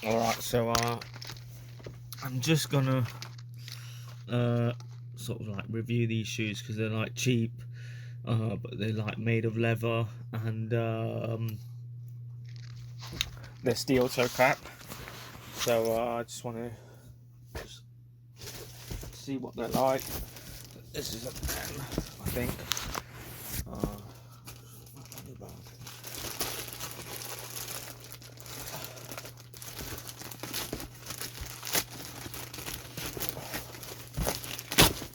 Alright, so I'm just gonna sort of like review these shoes because they're like cheap, but they're like made of leather, and they're steel toe cap. So I just want to see what they're like. This is a 10, I think.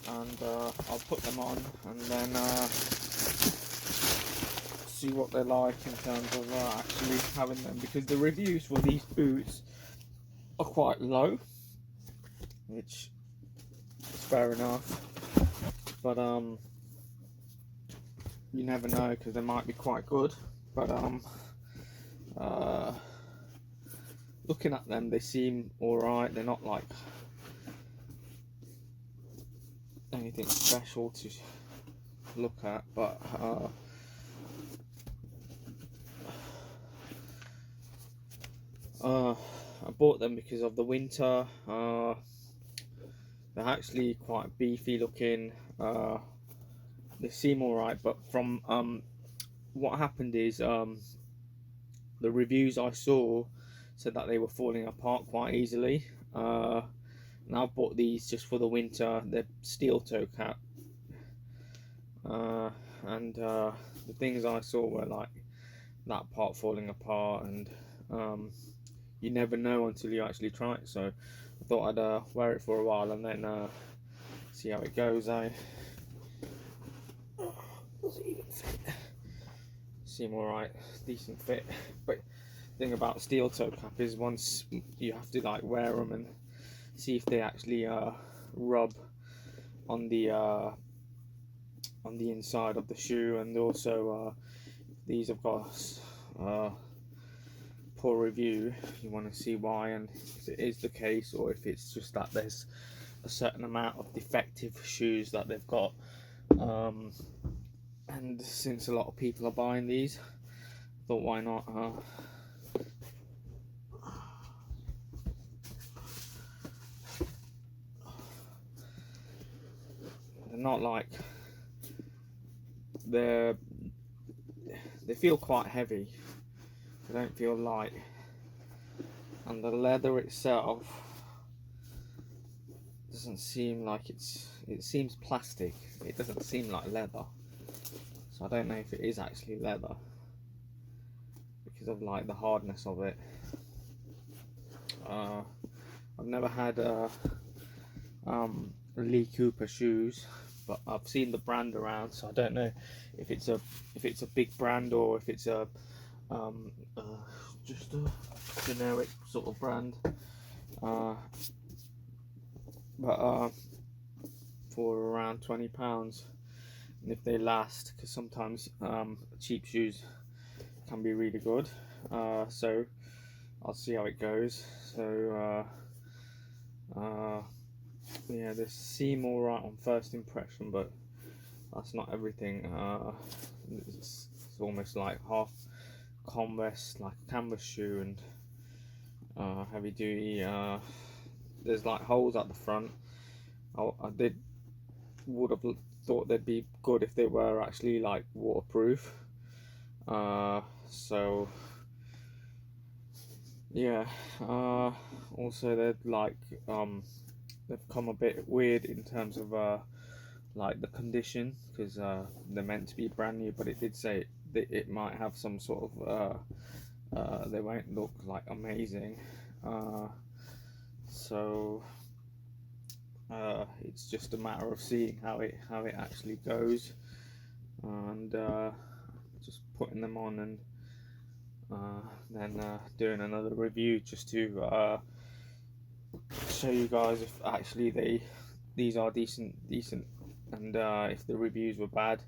And I'll put them on and then see what they're like in terms of actually having them, because the reviews for these boots are quite low, which is fair enough, but you never know, because they might be quite good. But looking at them, they seem alright. They're not like anything special to look at, but I bought them because of the winter. They're actually quite beefy looking. They seem alright, but from what happened is the reviews I saw said that they were falling apart quite easily. And I've bought these just for the winter. They're steel toe cap, and the things I saw were like that part falling apart, and you never know until you actually try it. So I thought I'd wear it for a while and then see how it goes. Seem alright, decent fit. But the thing about steel toe cap is once you have to like wear them and see if they actually rub on the inside of the shoe, and also these have got poor review. You want to see why, and if it is the case, or if it's just that there's a certain amount of defective shoes that they've got. And since a lot of people are buying these, I thought why not they're not like they feel quite heavy. They don't feel light, and the leather itself doesn't seem like it seems plastic. It doesn't seem like leather, so I don't know if it is actually leather because of like the hardness of it. I've never had Lee Cooper shoes, but I've seen the brand around, so I don't know if it's a big brand or if it's just a generic sort of brand. But for around £20, and if they last, because sometimes cheap shoes can be really good. So I'll see how it goes. So yeah, they seem alright on first impression, but that's not everything. It's almost like half Converse, like a canvas shoe, and heavy duty. There's like holes at the front. I would have thought they'd be good if they were actually like waterproof. So yeah. Also they're like they've come a bit weird in terms of like the condition, because they're meant to be brand new, but it did say it might have some sort of they won't look like amazing. So it's just a matter of seeing how it actually goes, and just putting them on, and then doing another review just to show you guys if actually these are decent, and if the reviews were bad.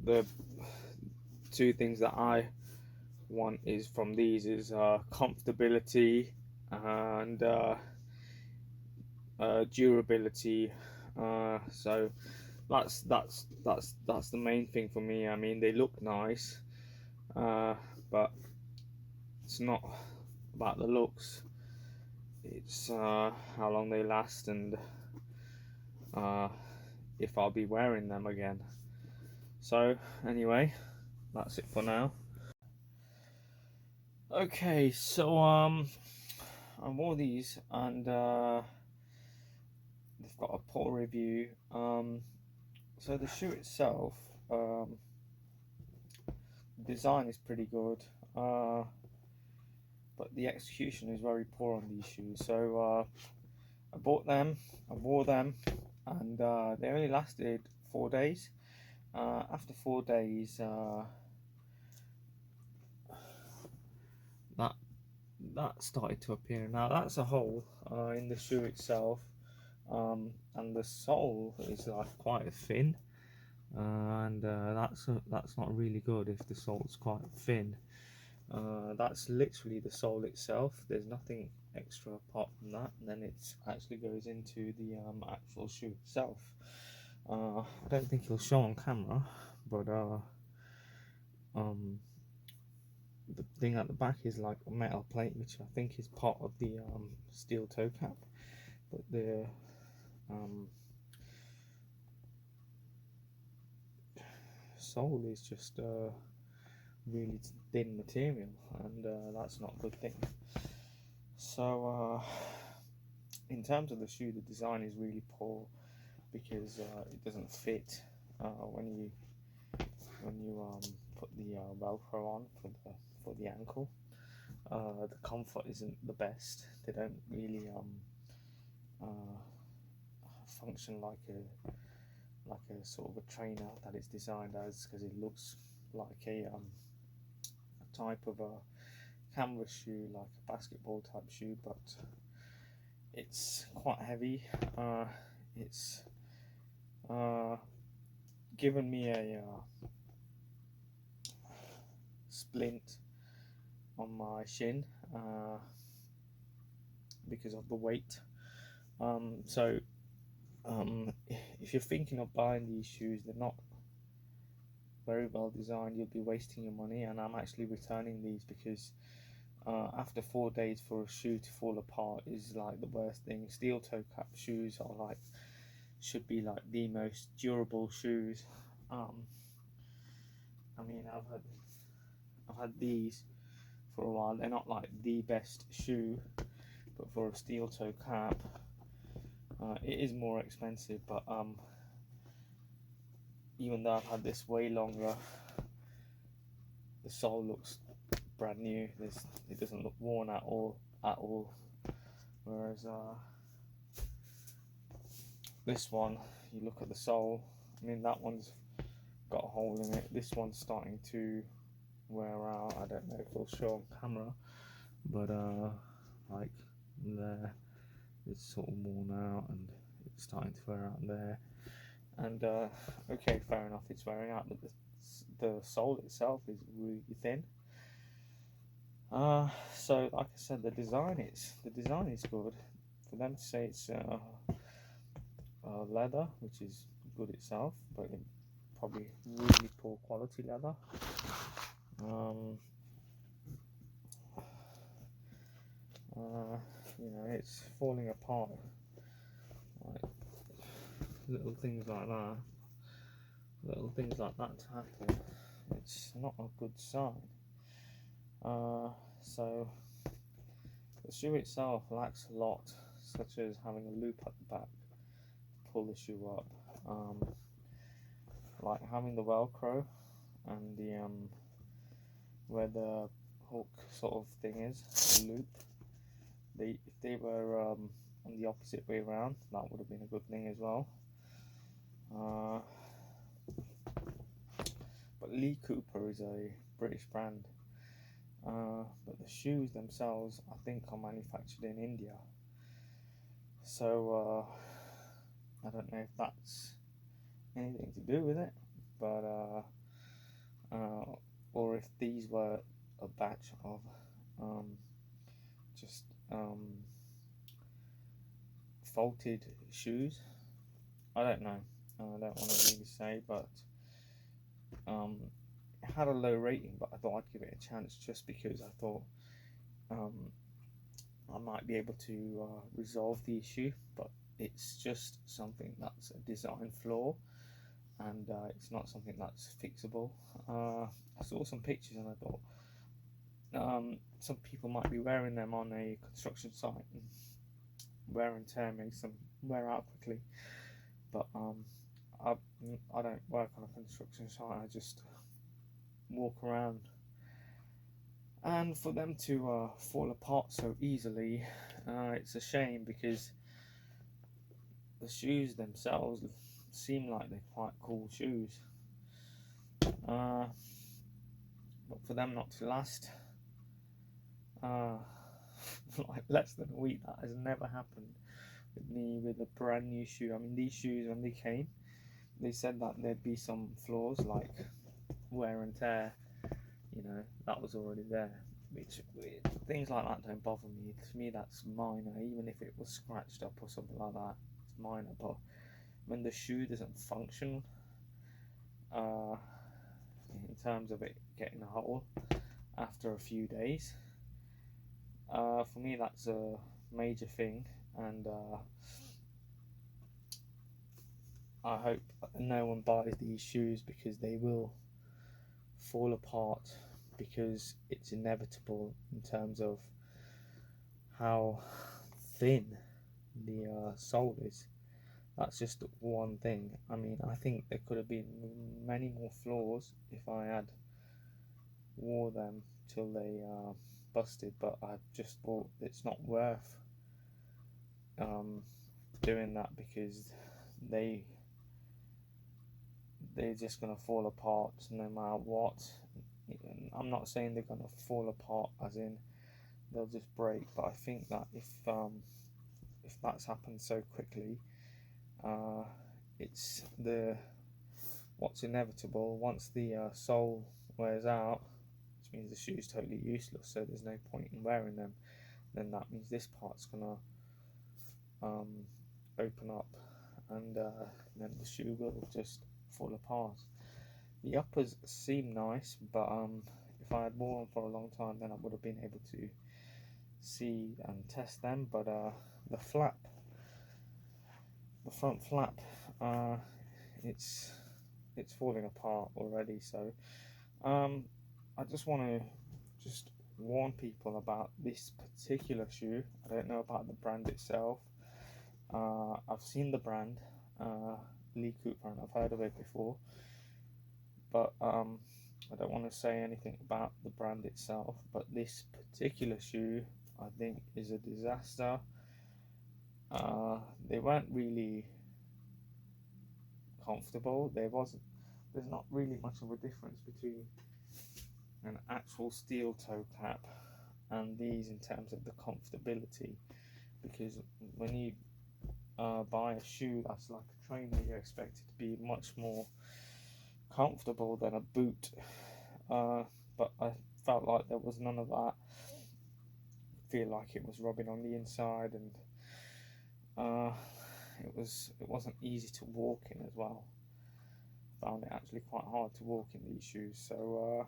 The two things that I want is from these is comfortability and durability. So that's the main thing for me. I mean, they look nice, but it's not about the looks. It's how long they last and if I'll be wearing them again. So anyway, that's it for now. Okay, so I wore these and they've got a poor review. So the shoe itself, design is pretty good, but the execution is very poor on these shoes. So I bought them, I wore them, and they only lasted 4 days. After 4 days, that started to appear. Now that's a hole in the shoe itself, and the sole is like quite thin, and that's not really good if the sole's quite thin. That's literally the sole itself. There's nothing extra apart from that, and then it actually goes into the actual shoe itself. I don't think it'll show on camera, but the thing at the back is like a metal plate, which I think is part of the steel toe cap, but the sole is just really thin material, and that's not a good thing. So in terms of the shoe, the design is really poor because it doesn't fit when you put the Velcro on for the ankle. The comfort isn't the best. They don't really function like a sort of a trainer that it's designed as, because it looks like a type of a canvas shoe, like a basketball type shoe, but it's quite heavy. It's given me a splint on my shin because of the weight. So if you're thinking of buying these shoes, they're not very well designed. You'll be wasting your money, and I'm actually returning these because after 4 days for a shoe to fall apart is like the worst thing. Steel toe cap shoes are like, should be like the most durable shoes. I mean, I've had these for a while. They're not like the best shoe, but for a steel toe cap, it is more expensive. But even though I've had this way longer, the sole looks brand new. It doesn't look worn at all. Whereas this one, you look at the sole, I mean, that one's got a hole in it. This one's starting to wear out. I don't know if it'll show on camera, but like there, it's sort of worn out and it's starting to wear out there. And okay, fair enough, it's wearing out, but the sole itself is really thin. So like I said, the design is good. For them to say it's leather, which is good itself, but it probably really poor quality leather. You know, it's falling apart. Like little things like that to happen. It's not a good sign. So the shoe itself lacks a lot, such as having a loop at the back to pull the shoe up, like having the Velcro and the where the hook sort of thing is, the loop. If they were on the opposite way around, that would have been a good thing as well. But Lee Cooper is a British brand, but the shoes themselves, I think, are manufactured in India. So I don't know if that's anything to do with it, but or if these were a batch of just faulted shoes. I don't know. I don't want to really say, but it had a low rating, but I thought I'd give it a chance just because I thought I might be able to resolve the issue, but it's just something that's a design flaw, and it's not something that's fixable. I saw some pictures and I thought some people might be wearing them on a construction site, and wear and tear makes them wear out quickly. But I don't work on a construction site. I just walk around, and for them to fall apart so easily, it's a shame, because the shoes themselves seem like they're quite cool shoes. But for them not to last like less than a week, that has never happened with me with a brand new shoe. I mean, these shoes, when they came, they said that there'd be some flaws like wear and tear, that was already there, which things like that don't bother me. To me, that's minor. Even if it was scratched up or something like that, it's minor. But when the shoe doesn't function, in terms of it getting a hole after a few days, for me that's a major thing. And I hope no one buys these shoes, because they will fall apart, because it's inevitable in terms of how thin the sole is. That's just one thing. I mean, I think there could have been many more flaws if I had wore them till they busted, but I just thought it's not worth doing that, because they're just gonna fall apart no matter what. I'm not saying they're gonna fall apart as in they'll just break, but I think that if that's happened so quickly, it's what's inevitable once the sole wears out, which means the shoe's totally useless, so there's no point in wearing them. Then that means this part's gonna open up, and then the shoe will just fall apart. The uppers seem nice, but if I had worn them for a long time, then I would have been able to see and test them. But the front flap, it's falling apart already. So I just want to warn people about this particular shoe. I don't know about the brand itself. I've seen the brand, Lee Cooper, and I've heard of it before, but I don't want to say anything about the brand itself. But this particular shoe, I think, is a disaster. They weren't really comfortable. There's not really much of a difference between an actual steel toe cap and these in terms of the comfortability, because when you buy a shoe that's like a trainer, you expect it to be much more comfortable than a boot, but I felt like there was none of that. I feel like it was rubbing on the inside, and it wasn't easy to walk in as well. I found it actually quite hard to walk in these shoes. So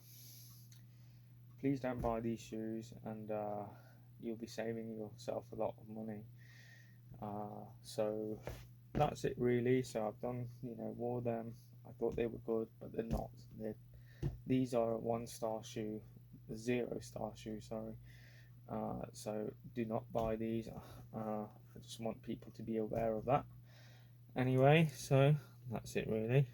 please don't buy these shoes, and you'll be saving yourself a lot of money. So that's it really. So I've done, wore them. I thought they were good, but they're not. These are a 1-star shoe, a 0-star shoe, sorry. So do not buy these. I just want people to be aware of that. Anyway, so that's it really.